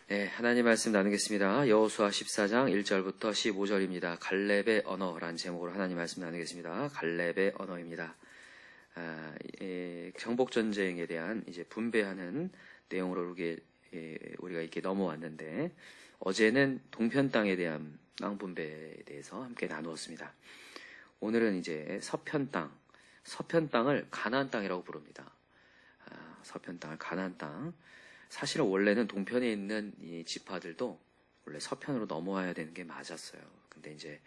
네, 하나님 말씀 나누겠습니다. 여호수아 14장 1절부터 15절입니다. 갈렙의 언어라는 제목으로 하나님 말씀 나누겠습니다. 갈렙의 언어입니다. 정복 전쟁에 대한 이제 분배하는 내용으로 우리가 이렇게 넘어왔는데, 어제는 동편 땅에 대한 땅 분배에 대해서 함께 나누었습니다. 오늘은 이제 서편 땅을 가나안 땅이라고 부릅니다. 서편 땅을 가나안 땅. 사실은 원래는 동편에 있는 이 지파들도 원래 서편으로 넘어와야 되는 게 맞았어요. 근데 이제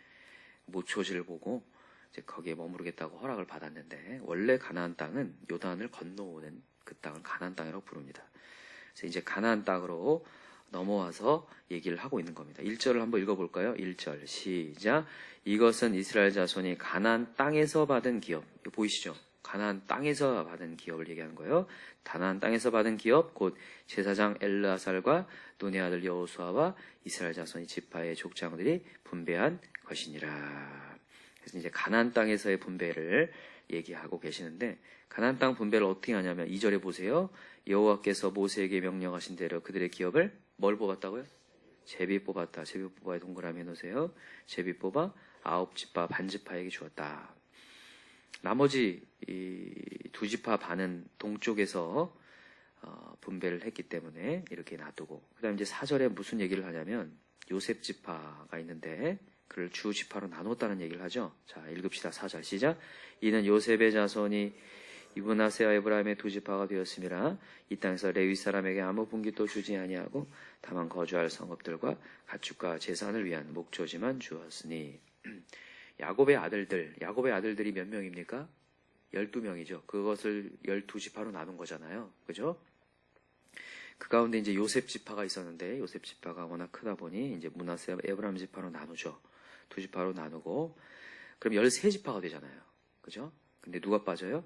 모초지를 보고 이제 거기에 머무르겠다고 허락을 받았는데, 원래 가나안 땅은 요단을 건너오는 그 땅을 가나안 땅이라고 부릅니다. 그래서 이제 가나안 땅으로 넘어와서 얘기를 하고 있는 겁니다. 1절을 한번 읽어볼까요? 1절 시작. 이것은 이스라엘 자손이 가나안 땅에서 받은 기업. 이거 보이시죠? 가나안 땅에서 받은 기업을 얘기하는 거예요. 가나안 땅에서 받은 기업, 곧 제사장 엘르아살과 눈의 아들 여호수아와 이스라엘 자손의 지파의 족장들이 분배한 것이니라. 그래서 이제 가나안 땅에서의 분배를 얘기하고 계시는데, 가나안 땅 분배를 어떻게 하냐면 2절에 보세요. 여호와께서 모세에게 명령하신 대로 그들의 기업을 뭘 뽑았다고요? 제비 뽑았다. 제비 뽑아에 동그라미 해놓으세요. 제비 뽑아 9지파 반지파에게 주었다. 나머지 이 2지파 반은 동쪽에서 분배를 했기 때문에 이렇게 놔두고, 그 다음에 이제 4절에 무슨 얘기를 하냐면 요셉 지파가 있는데 그를 주 지파로 나눴다는 얘기를 하죠. 자, 읽읍시다. 4절 시작. 이는 요셉의 자손이 이브나세와 에브라임의 2지파가 되었음이라. 이 땅에서 레위 사람에게 아무 분깃도 주지 아니하고 다만 거주할 성읍들과 가축과 재산을 위한 목조지만 주었으니. 야곱의 아들들이 몇 명입니까? 12명이죠. 그것을 12지파로 나눈 거잖아요. 그죠? 그 가운데 이제 요셉 지파가 있었는데, 요셉 지파가 워낙 크다 보니 이제 므낫세와 에브라임 지파로 나누죠. 2지파로 나누고, 그럼 13지파가 되잖아요. 그죠? 근데 누가 빠져요?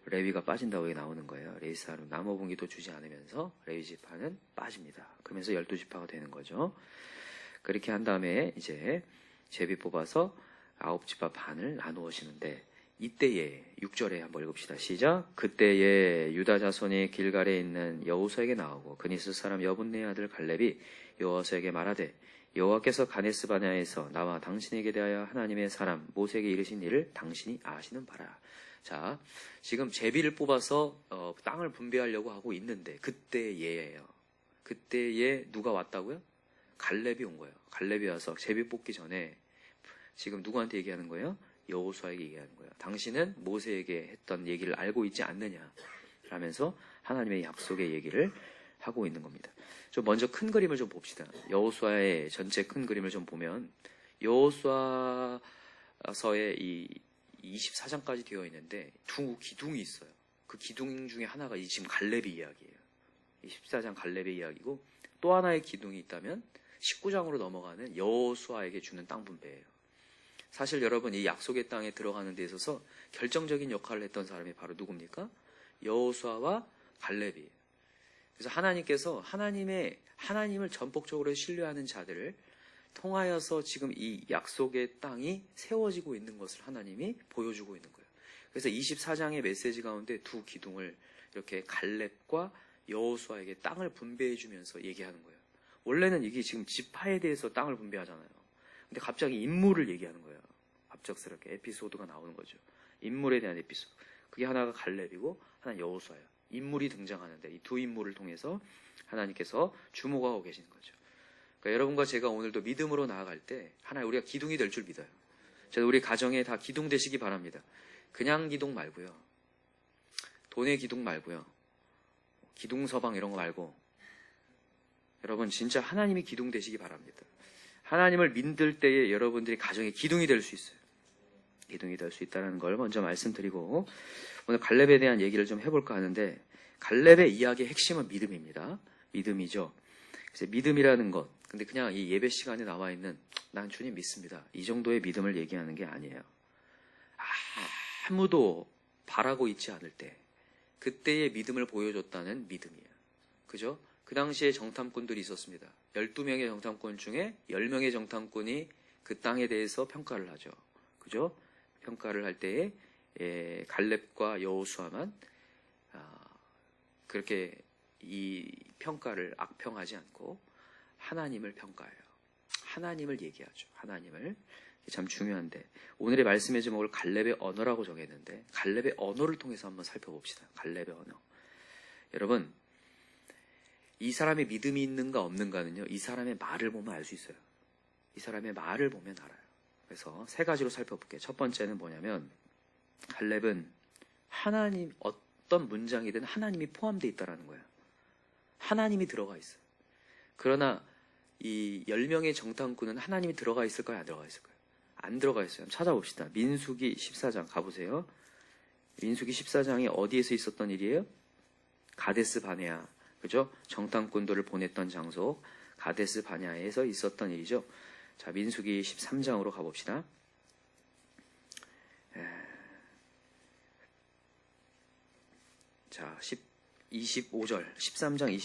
레위가 빠진다고 여기 나오는 거예요. 레위 사람 나무 분기도 주지 않으면서 레위 지파는 빠집니다. 그러면서 12지파가 되는 거죠. 그렇게 한 다음에 이제 제비 뽑아서 9지파 반을 나누시는데, 이때에 6절에 한번 읽읍시다. 시작. 그때에 유다 자손이 길갈에 있는 여호수아에게 나오고 그니스 사람 여분네 아들 갈렙이 여호수아에게 말하되, 여호와께서 가데스 바네아에서 나와 당신에게 대하여 하나님의 사람 모세에게 이르신 일을 당신이 아시는 바라. 자, 지금 제비를 뽑아서 땅을 분배하려고 하고 있는데, 그때에예요. 그때에 누가 왔다고요? 갈렙이 온 거예요. 갈렙이 와서 제비 뽑기 전에 지금 누구한테 얘기하는 거예요? 여호수아에게 얘기하는 거예요. 당신은 모세에게 했던 얘기를 알고 있지 않느냐 라면서 하나님의 약속의 얘기를 하고 있는 겁니다. 좀 먼저 큰 그림을 좀 봅시다. 여호수아의 전체 큰 그림을 좀 보면, 여호수아서의 이 24장까지 되어 있는데 두 기둥이 있어요. 그 기둥 중에 하나가 이 지금 갈렙의 이야기예요. 14장 갈렙의 이야기고, 또 하나의 기둥이 있다면 19장으로 넘어가는 여호수아에게 주는 땅 분배예요. 사실 여러분, 이 약속의 땅에 들어가는 데 있어서 결정적인 역할을 했던 사람이 바로 누굽니까? 여호수아와 갈렙이에요. 그래서 하나님께서 하나님을 전폭적으로 신뢰하는 자들을 통하여서 지금 이 약속의 땅이 세워지고 있는 것을 하나님이 보여주고 있는 거예요. 그래서 24장의 메시지 가운데 두 기둥을 이렇게 갈렙과 여호수아에게 땅을 분배해 주면서 얘기하는 거예요. 원래는 이게 지금 지파에 대해서 땅을 분배하잖아요. 근데 갑자기 인물을 얘기하는 거예요. 갑작스럽게 에피소드가 나오는 거죠. 인물에 대한 에피소드. 그게 하나가 갈렙이고 하나는 여호수아예요. 인물이 등장하는데 이 두 인물을 통해서 하나님께서 주목하고 계시는 거죠. 그러니까 여러분과 제가 오늘도 믿음으로 나아갈 때 하나님, 우리가 기둥이 될 줄 믿어요. 저는 우리 가정에 다 기둥 되시기 바랍니다. 그냥 기둥 말고요. 돈의 기둥 말고요. 기둥 서방 이런 거 말고, 여러분 진짜 하나님이 기둥 되시기 바랍니다. 하나님을 믿을 때에 여러분들이 가정의 기둥이 될 수 있어요. 기둥이 될 수 있다는 걸 먼저 말씀드리고, 오늘 갈렙에 대한 얘기를 좀 해볼까 하는데, 갈렙의 이야기의 핵심은 믿음입니다. 믿음이죠. 그래서 믿음이라는 것, 근데 그냥 이 예배 시간에 나와 있는 난 주님 믿습니다, 이 정도의 믿음을 얘기하는 게 아니에요. 아무도 바라고 있지 않을 때 그때의 믿음을 보여줬다는 믿음이에요. 그죠? 그 당시에 정탐꾼들이 있었습니다. 12명의 정탐꾼 중에 10명의 정탐꾼이 그 땅에 대해서 평가를 하죠. 그죠? 평가를 할 때에 갈렙과 여호수아만 그렇게 이 평가를 악평하지 않고 하나님을 평가해요. 하나님을 얘기하죠. 하나님을. 참 중요한데 오늘의 말씀의 제목을 갈렙의 언어라고 정했는데 갈렙의 언어를 통해서 한번 살펴봅시다. 갈렙의 언어. 여러분, 이 사람의 믿음이 있는가 없는가는요, 이 사람의 말을 보면 알 수 있어요. 이 사람의 말을 보면 알아요. 그래서 세 가지로 살펴볼게요. 첫 번째는 뭐냐면 갈렙은 하나님, 어떤 문장이든 하나님이 포함되어 있다는 거예요. 하나님이 들어가 있어요. 그러나 이 10명의 정탐꾼은 하나님이 들어가 있을까요? 안 들어가 있을까요? 안 들어가 있어요. 한번 찾아봅시다. 민수기 14장 가보세요. 민수기 14장이 어디에서 있었던 일이에요? 가데스 바네아. 그죠? 정탐꾼들을 보냈던 장소 가데스 바네아에서 있었던 일이죠. 자, 민수기 13장으로 가봅시다. 자, 25절, 13장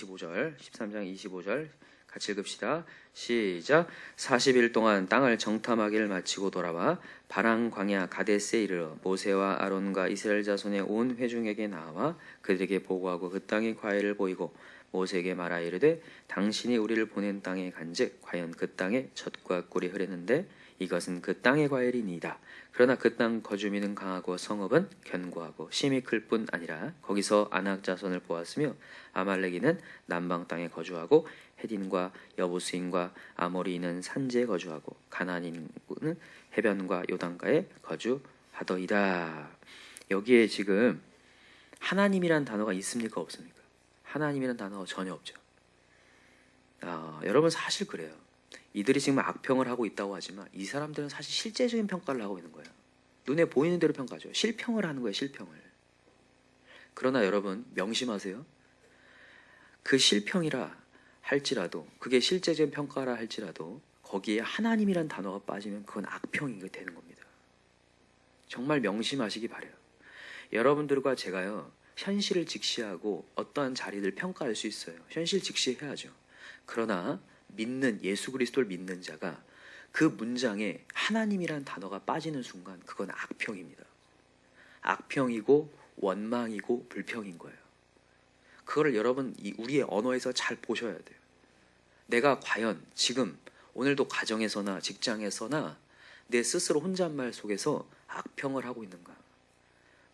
25절 같이 읽읍시다. 시작. 40일 동안 땅을 정탐하기를 마치고 돌아와 바랑 광야 가데스에 이르러 모세와 아론과 이스라엘 자손의 온 회중에게 나와 그들에게 보고하고 그 땅의 과일을 보이고 모세에게 말하 이르되 당신이 우리를 보낸 땅에 간즉 과연 그 땅에 젖과 꿀이 흐르는데 이것은 그 땅의 과일이니이다. 그러나 그 땅 거주민은 강하고 성읍은 견고하고 심히 클 뿐 아니라 거기서 아낙 자손을 보았으며 아말렉이는 남방 땅에 거주하고 헤딘과 여부스인과 아모리인은 산지에 거주하고 가나안인은 해변과 요단가에 거주하더이다. 여기에 지금 하나님이란 단어가 있습니까 없습니까? 하나님이란 단어가 전혀 없죠. 여러분 사실 그래요. 이들이 지금 악평을 하고 있다고 하지만 이 사람들은 사실 실제적인 평가를 하고 있는 거예요. 눈에 보이는 대로 평가죠. 실평을 하는 거예요. 실평을. 그러나 여러분 명심하세요. 그 실평이라 할지라도 그게 실제적인 평가라 할지라도 거기에 하나님이란 단어가 빠지면 그건 악평이 되는 겁니다. 정말 명심하시기 바라요. 여러분들과 제가요. 현실을 직시하고 어떠한 자리를 평가할 수 있어요. 현실 직시해야죠. 그러나 믿는 예수 그리스도를 믿는 자가 그 문장에 하나님이란 단어가 빠지는 순간 그건 악평입니다. 악평이고 원망이고 불평인 거예요. 그거를 여러분 우리의 언어에서 잘 보셔야 돼요. 내가 과연 지금 오늘도 가정에서나 직장에서나 내 스스로 혼잣말 속에서 악평을 하고 있는가?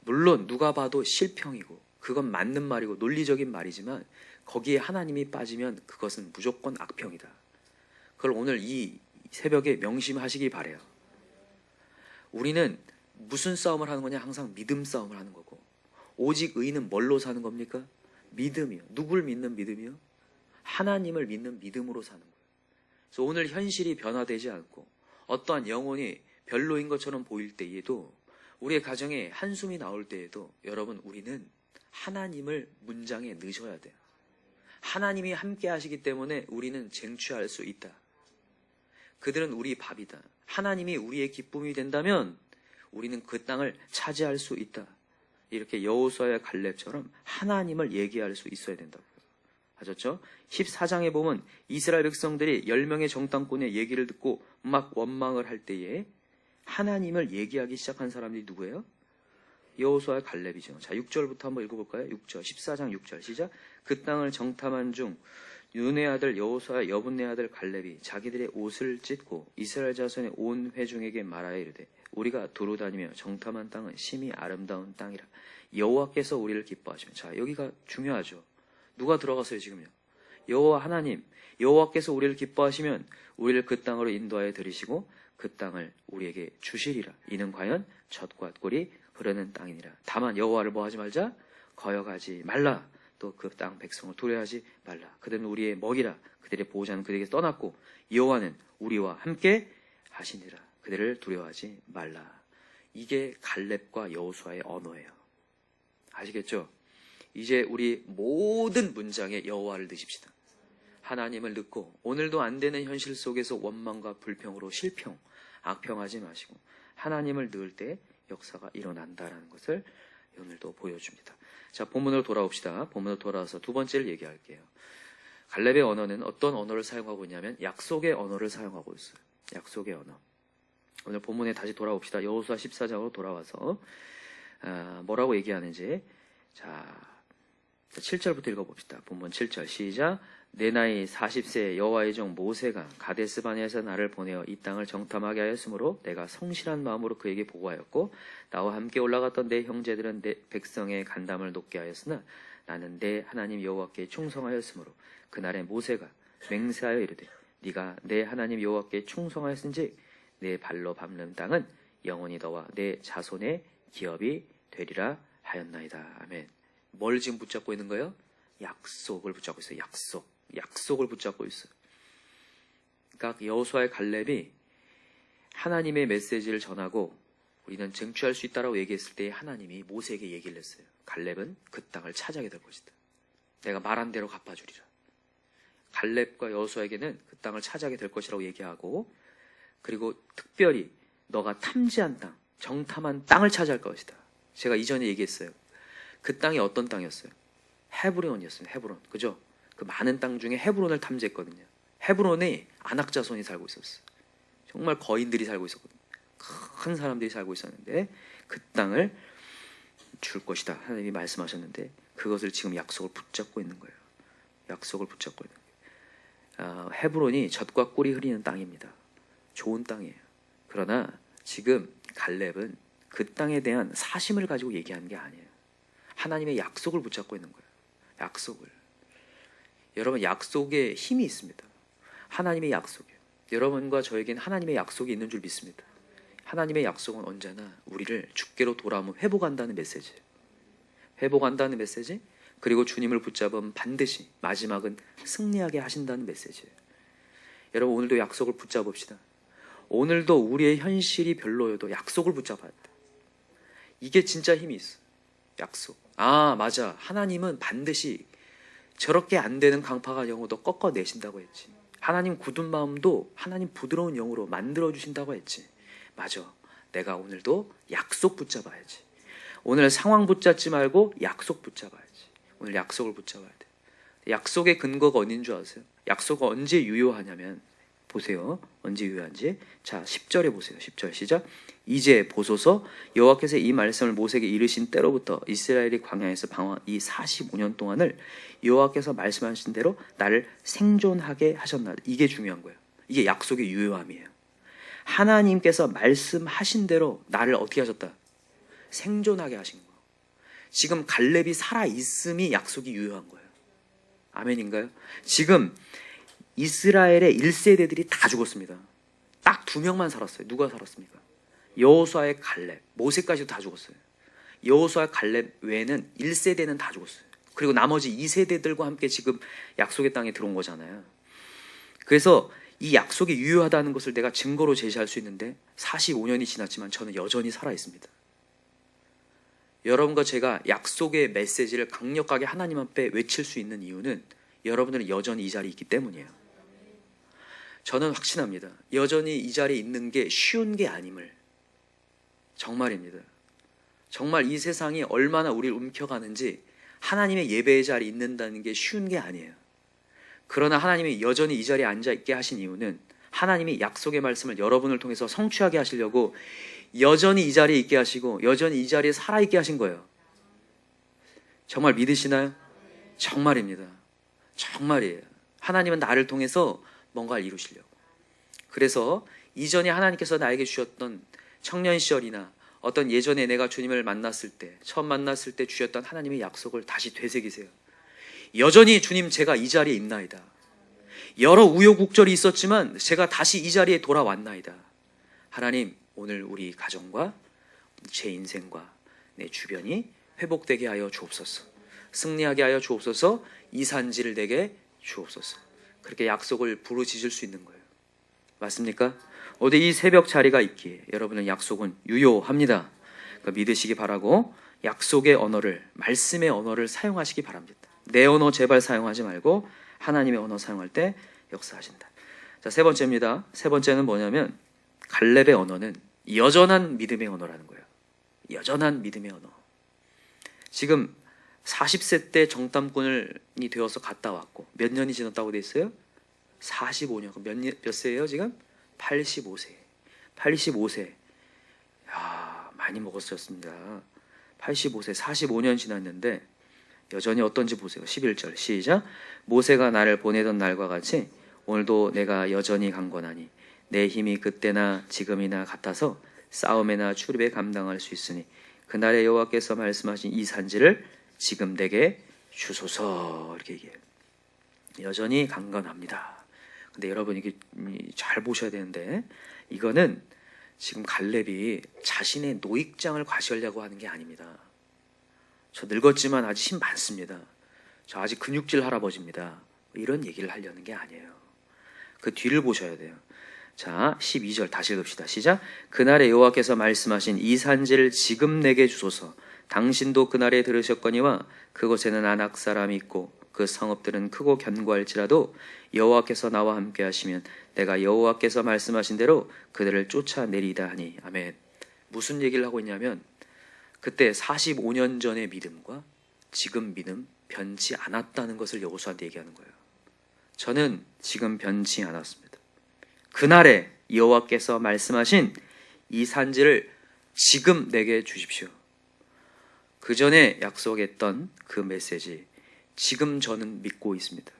물론 누가 봐도 실평이고 그건 맞는 말이고 논리적인 말이지만 거기에 하나님이 빠지면 그것은 무조건 악평이다. 그걸 오늘 이 새벽에 명심하시기 바라요. 우리는 무슨 싸움을 하는 거냐? 항상 믿음 싸움을 하는 거고 오직 의인은 뭘로 사는 겁니까? 믿음이요. 누굴 믿는 믿음이요? 하나님을 믿는 믿음으로 사는 거예요. 그래서 오늘 현실이 변화되지 않고 어떠한 영혼이 별로인 것처럼 보일 때에도 우리의 가정에 한숨이 나올 때에도 여러분 우리는 하나님을 문장에 넣으셔야 돼요. 하나님이 함께 하시기 때문에 우리는 쟁취할 수 있다. 그들은 우리 밥이다. 하나님이 우리의 기쁨이 된다면 우리는 그 땅을 차지할 수 있다. 이렇게 여호수아의 갈렙처럼 하나님을 얘기할 수 있어야 된다고요. 아셨죠? 14장에 보면 이스라엘 백성들이 10명의 정탐꾼의 얘기를 듣고 막 원망을 할 때에 하나님을 얘기하기 시작한 사람들이 누구예요? 여호수아의 갈렙이죠. 자, 6절부터 한번 읽어볼까요? 6절, 14장 6절 시작. 그 땅을 정탐한 중 눈의 아들 여호수아의 여분네 아들 갈렙이 자기들의 옷을 찢고 이스라엘 자손의 온 회중에게 말하여 이르되 우리가 두루 다니며 정탐한 땅은 심히 아름다운 땅이라 여호와께서 우리를 기뻐하시며. 자, 여기가 중요하죠. 누가 들어갔어요 지금요? 여호와 하나님, 여호와께서 우리를 기뻐하시면 우리를 그 땅으로 인도하여 들이시고 그 땅을 우리에게 주시리라. 이는 과연 젖과 꿀이 흐르는 땅이니라. 다만 여호와를 뭐 하지 말자? 거역하지 말라. 또 그 땅 백성을 도래하지 말라. 그들은 우리의 먹이라. 그들의 보호자는 그들에게 떠났고 여호와는 우리와 함께 하시니라. 그들을 두려워하지 말라. 이게 갈렙과 여호수아의 언어예요. 아시겠죠? 이제 우리 모든 문장에 여호와를 넣으십시다. 하나님을 넣고 오늘도 안 되는 현실 속에서 원망과 불평으로 실평, 악평하지 마시고 하나님을 넣을 때 역사가 일어난다라는 것을 오늘도 보여줍니다. 자, 본문으로 돌아옵시다. 본문으로 돌아와서 두 번째를 얘기할게요. 갈렙의 언어는 어떤 언어를 사용하고 있냐면 약속의 언어를 사용하고 있어요. 약속의 언어. 오늘 본문에 다시 돌아옵시다. 여호수아 14장으로 돌아와서 뭐라고 얘기하는지. 자, 7절부터 읽어봅시다. 본문 7절 시작. 내 나이 40세 여호와의 종 모세가 가데스 바네아에서 나를 보내어 이 땅을 정탐하게 하였으므로 내가 성실한 마음으로 그에게 보고하였고 나와 함께 올라갔던 내 형제들은 내 백성의 간담을 높게 하였으나 나는 내 하나님 여호와께 충성하였으므로 그날에 모세가 맹세하여 이르되 네가 내 하나님 여호와께 충성하였은지 내 발로 밟는 땅은 영원히 너와 내 자손의 기업이 되리라 하였나이다. 아멘. 뭘 지금 붙잡고 있는 거예요? 약속을 붙잡고 있어요. 약속을 붙잡고 있어요. 그러니까 여호수아의 갈렙이 하나님의 메시지를 전하고 우리는 쟁취할 수 있다라고 얘기했을 때 하나님이 모세에게 얘기를 했어요. 갈렙은 그 땅을 차지하게 될 것이다. 내가 말한 대로 갚아주리라. 갈렙과 여호수아에게는 그 땅을 차지하게 될 것이라고 얘기하고, 그리고 특별히 너가 탐지한 땅, 정탐한 땅을 차지할 것이다. 제가 이전에 얘기했어요. 그 땅이 어떤 땅이었어요? 헤브론이었어요. 헤브론. 그죠? 그 많은 땅 중에 헤브론을 탐지했거든요. 헤브론에 아낙 자손이 살고 있었어요. 정말 거인들이 살고 있었거든요. 큰 사람들이 살고 있었는데 그 땅을 줄 것이다. 하나님이 말씀하셨는데 그것을 지금 약속을 붙잡고 있는 거예요. 약속을 붙잡고 있는 거예요. 헤브론이 젖과 꿀이 흐리는 땅입니다. 좋은 땅이에요. 그러나 지금 갈렙은 그 땅에 대한 사심을 가지고 얘기하는 게 아니에요. 하나님의 약속을 붙잡고 있는 거예요. 약속을. 여러분, 약속에 힘이 있습니다. 하나님의 약속이에요. 여러분과 저에게는 하나님의 약속이 있는 줄 믿습니다. 하나님의 약속은 언제나 우리를 주께로 돌아오면 회복한다는 메시지예요. 회복한다는 메시지, 그리고 주님을 붙잡으면 반드시 마지막은 승리하게 하신다는 메시지예요. 여러분, 오늘도 약속을 붙잡읍시다. 오늘도 우리의 현실이 별로여도 약속을 붙잡아야 돼. 이게 진짜 힘이 있어. 약속. 맞아. 하나님은 반드시 저렇게 안 되는 강팍한 영으로도 꺾어내신다고 했지. 하나님 굳은 마음도 하나님 부드러운 영으로 만들어주신다고 했지. 맞아. 내가 오늘도 약속 붙잡아야지. 오늘 상황 붙잡지 말고 약속 붙잡아야지. 오늘 약속을 붙잡아야 돼. 약속의 근거가 어딘 줄 아세요? 약속은 언제 유효하냐면, 보세요. 언제 유효한지. 자, 10절에 보세요. 10절 시작. 이제 보소서 여호와께서 이 말씀을 모세에게 이르신 때로부터 이스라엘이 광야에서 방황한 이 45년 동안을 여호와께서 말씀하신 대로 나를 생존하게 하셨나. 이게 중요한 거예요. 이게 약속의 유효함이에요. 하나님께서 말씀하신 대로 나를 어떻게 하셨다? 생존하게 하신 거예요. 지금 갈렙이 살아있음이 약속이 유효한 거예요. 아멘인가요? 지금 이스라엘의 1세대들이 다 죽었습니다. 딱 2명만 살았어요. 누가 살았습니까? 여호수아의 갈렙, 모세까지도 다 죽었어요. 여호수아의 갈렙 외에는 1세대는 다 죽었어요. 그리고 나머지 2세대들과 함께 지금 약속의 땅에 들어온 거잖아요. 그래서 이 약속이 유효하다는 것을 내가 증거로 제시할 수 있는데 45년이 지났지만 저는 여전히 살아있습니다. 여러분과 제가 약속의 메시지를 강력하게 하나님 앞에 외칠 수 있는 이유는 여러분들은 여전히 이 자리에 있기 때문이에요. 저는 확신합니다. 여전히 이 자리에 있는 게 쉬운 게 아님을. 정말입니다. 정말 이 세상이 얼마나 우리를 움켜가는지 하나님의 예배의 자리에 있는다는 게 쉬운 게 아니에요. 그러나 하나님이 여전히 이 자리에 앉아있게 하신 이유는 하나님이 약속의 말씀을 여러분을 통해서 성취하게 하시려고 여전히 이 자리에 있게 하시고 여전히 이 자리에 살아있게 하신 거예요. 정말 믿으시나요? 정말입니다. 정말이에요. 하나님은 나를 통해서 뭔가를 이루시려고. 그래서 이전에 하나님께서 나에게 주셨던 청년 시절이나 어떤 예전에 내가 주님을 만났을 때, 처음 만났을 때 주셨던 하나님의 약속을 다시 되새기세요. 여전히 주님, 제가 이 자리에 있나이다. 여러 우여곡절이 있었지만 제가 다시 이 자리에 돌아왔나이다. 하나님, 오늘 우리 가정과 제 인생과 내 주변이 회복되게 하여 주옵소서. 승리하게 하여 주옵소서. 이 산지를 내게 주옵소서. 그렇게 약속을 부르짖을 수 있는 거예요. 맞습니까? 어디 이 새벽 자리가 있기에 여러분은 약속은 유효합니다. 믿으시기 바라고 약속의 언어를, 말씀의 언어를 사용하시기 바랍니다. 내 언어 제발 사용하지 말고 하나님의 언어 사용할 때 역사하신다. 자, 세 번째입니다. 세 번째는 뭐냐면 갈렙의 언어는 여전한 믿음의 언어라는 거예요. 여전한 믿음의 언어. 지금 40세 때 정탐꾼이 되어서 갔다 왔고 몇 년이 지났다고 돼 있어요? 45년. 몇 세예요 지금? 85세. 85세. 야, 많이 먹었었습니다. 85세, 45년 지났는데 여전히 어떤지 보세요. 11절 시작. 모세가 나를 보내던 날과 같이 오늘도 내가 여전히 강건하니 내 힘이 그때나 지금이나 같아서 싸움에나 출입에 감당할 수 있으니 그날에 여호와께서 말씀하신 이 산지를 지금 내게 주소서. 이렇게 얘기해요. 여전히 강건합니다. 근데 여러분 이게 잘 보셔야 되는데, 이거는 지금 갈렙이 자신의 노익장을 과시하려고 하는 게 아닙니다. 저 늙었지만 아직 힘 많습니다. 저 아직 근육질 할아버지입니다. 이런 얘기를 하려는 게 아니에요. 그 뒤를 보셔야 돼요. 자, 12절 다시 읽읍시다. 시작. 그날에 여호와께서 말씀하신 이 산지를 지금 내게 주소서. 당신도 그날에 들으셨거니와 그곳에는 아낙 사람이 있고 그 성읍들은 크고 견고할지라도 여호와께서 나와 함께 하시면 내가 여호와께서 말씀하신 대로 그들을 쫓아내리다 하니. 아멘. 무슨 얘기를 하고 있냐면, 그때 45년 전의 믿음과 지금 믿음 변치 않았다는 것을 여호수아한테 얘기하는 거예요. 저는 지금 변치 않았습니다. 그날에 여호와께서 말씀하신 이 산지를 지금 내게 주십시오. 그 전에 약속했던 그 메시지 지금 저는 믿고 있습니다.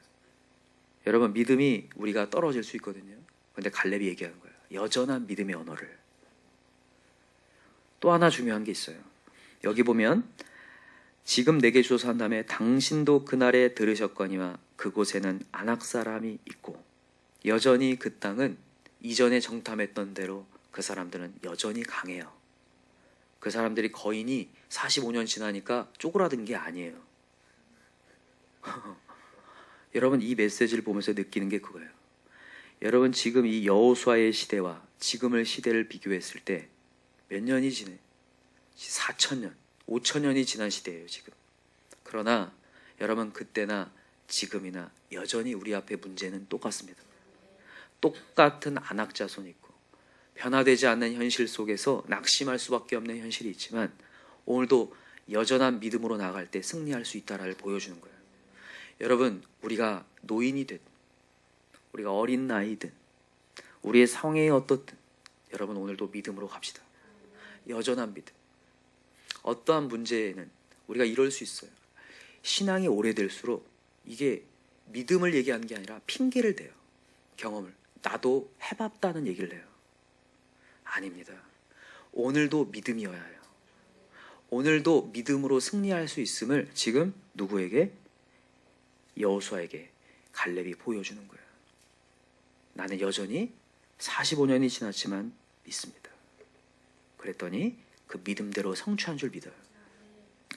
여러분, 믿음이 우리가 떨어질 수 있거든요. 그런데 갈렙이 얘기하는 거예요. 여전한 믿음의 언어를. 또 하나 중요한 게 있어요. 여기 보면 지금 내게 주소서 한 다음에 당신도 그날에 들으셨거니와 그곳에는 아낙 사람이 있고, 여전히 그 땅은 이전에 정탐했던 대로 그 사람들은 여전히 강해요. 그 사람들이 거인이 45년 지나니까 쪼그라든 게 아니에요. 여러분, 이 메시지를 보면서 느끼는 게 그거예요. 여러분, 지금 이 여호수아의 시대와 지금의 시대를 비교했을 때 몇 년이 지내? 4,000년, 5,000년이 지난 시대예요, 지금. 그러나 여러분, 그때나 지금이나 여전히 우리 앞에 문제는 똑같습니다. 똑같은 안악 자손이 있고 변화되지 않는 현실 속에서 낙심할 수밖에 없는 현실이 있지만, 오늘도 여전한 믿음으로 나아갈 때 승리할 수 있다를 보여주는 거예요. 여러분, 우리가 노인이 됐든 우리가 어린 나이든 우리의 상황이 어떻든 여러분, 오늘도 믿음으로 갑시다. 여전한 믿음. 어떠한 문제에는 우리가 이럴 수 있어요. 신앙이 오래될수록 이게 믿음을 얘기하는 게 아니라 핑계를 대요. 경험을. 나도 해봤다는 얘기를 해요. 아닙니다. 오늘도 믿음이어야 해요. 오늘도 믿음으로 승리할 수 있음을 지금 누구에게? 여호수아에게 갈렙이 보여주는 거예요. 나는 여전히 45년이 지났지만 믿습니다. 그랬더니 그 믿음대로 성취한 줄 믿어요.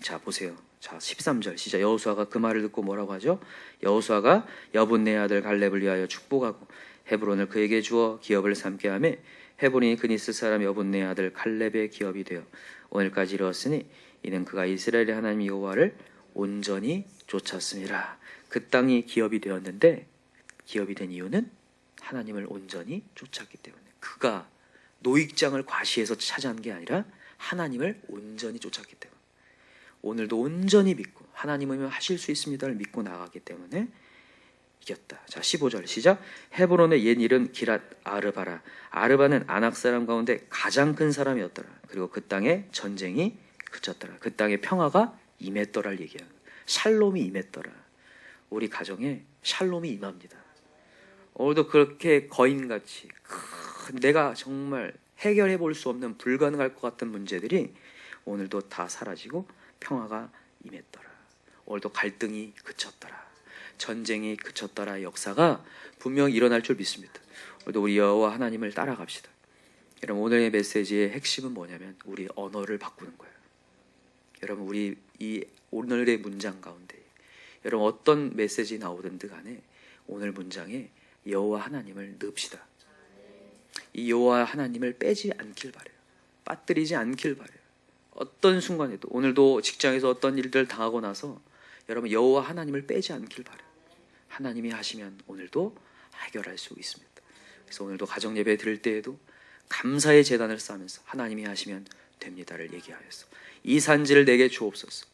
자, 보세요. 자, 13절 시작. 여호수아가 그 말을 듣고 뭐라고 하죠? 여호수아가 여분네 아들 갈렙을 위하여 축복하고 헤브론을 그에게 주어 기업을 삼게 하며 헤브론이 그니스 사람 여분네 아들 갈렙의 기업이 되어 오늘까지 이르렀으니 이는 그가 이스라엘의 하나님 여호와를 온전히 쫓았습니다. 그 땅이 기업이 되었는데, 기업이 된 이유는 하나님을 온전히 쫓았기 때문에. 그가 노익장을 과시해서 차지한 게 아니라 하나님을 온전히 쫓았기 때문에. 오늘도 온전히 믿고 하나님이면 하실 수 있습니다를 믿고 나가기 때문에 이겼다. 자, 15절 시작. 헤브론의 옛 이름 기랏 아르바라. 아르바는 아낙 사람 가운데 가장 큰 사람이었더라. 그리고 그 땅에 전쟁이 그쳤더라. 그 땅에 평화가 임했더라를 얘기하는 거예요. 샬롬이 임했더라. 우리 가정에 샬롬이 임합니다. 오늘도 그렇게 거인같이 내가 정말 해결해 볼 수 없는 불가능할 것 같은 문제들이 오늘도 다 사라지고 평화가 임했더라. 오늘도 갈등이 그쳤더라. 전쟁이 그쳤더라. 역사가 분명히 일어날 줄 믿습니다. 오늘도 우리 여호와 하나님을 따라갑시다. 여러분, 오늘의 메시지의 핵심은 뭐냐면 우리 언어를 바꾸는 거예요. 여러분, 우리 이 오늘의 문장 가운데 여러분 어떤 메시지 나오든 간에 오늘 문장에 여호와 하나님을 넣읍시다. 이 여호와 하나님을 빼지 않길 바라요. 빠뜨리지 않길 바라요. 어떤 순간에도, 오늘도 직장에서 어떤 일들을 당하고 나서 여러분 여호와 하나님을 빼지 않길 바라요. 하나님이 하시면 오늘도 해결할 수 있습니다. 그래서 오늘도 가정 예배 드릴 때에도 감사의 제단을 쌓으면서 하나님이 하시면 됩니다를 얘기하였어. 이 산지를 내게 주옵소서.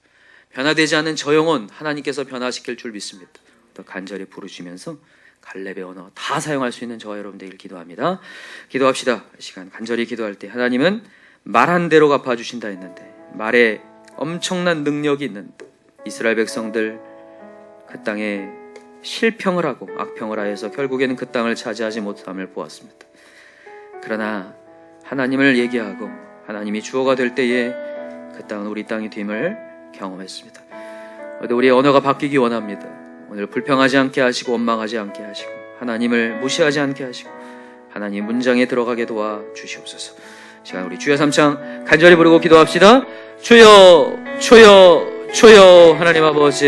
변화되지 않는 저 영혼 하나님께서 변화시킬 줄 믿습니다. 또 간절히 부르시면서 갈렙의 언어 다 사용할 수 있는 저와 여러분 되길 기도합니다. 기도합시다. 이 시간 간절히 기도할 때 하나님은 말한 대로 갚아주신다 했는데 말에 엄청난 능력이 있는 이스라엘 백성들 그 땅에 실평을 하고 악평을 하여서 결국에는 그 땅을 차지하지 못함을 보았습니다. 그러나 하나님을 얘기하고 하나님이 주어가 될 때에 그 땅은 우리 땅이 됨을 경험했습니다. 우리의 언어가 바뀌기 원합니다. 오늘 불평하지 않게 하시고 원망하지 않게 하시고 하나님을 무시하지 않게 하시고 하나님 문장에 들어가게 도와 주시옵소서. 시간 우리 주여 삼창 간절히 부르고 기도합시다. 주여 주여 주여 하나님 아버지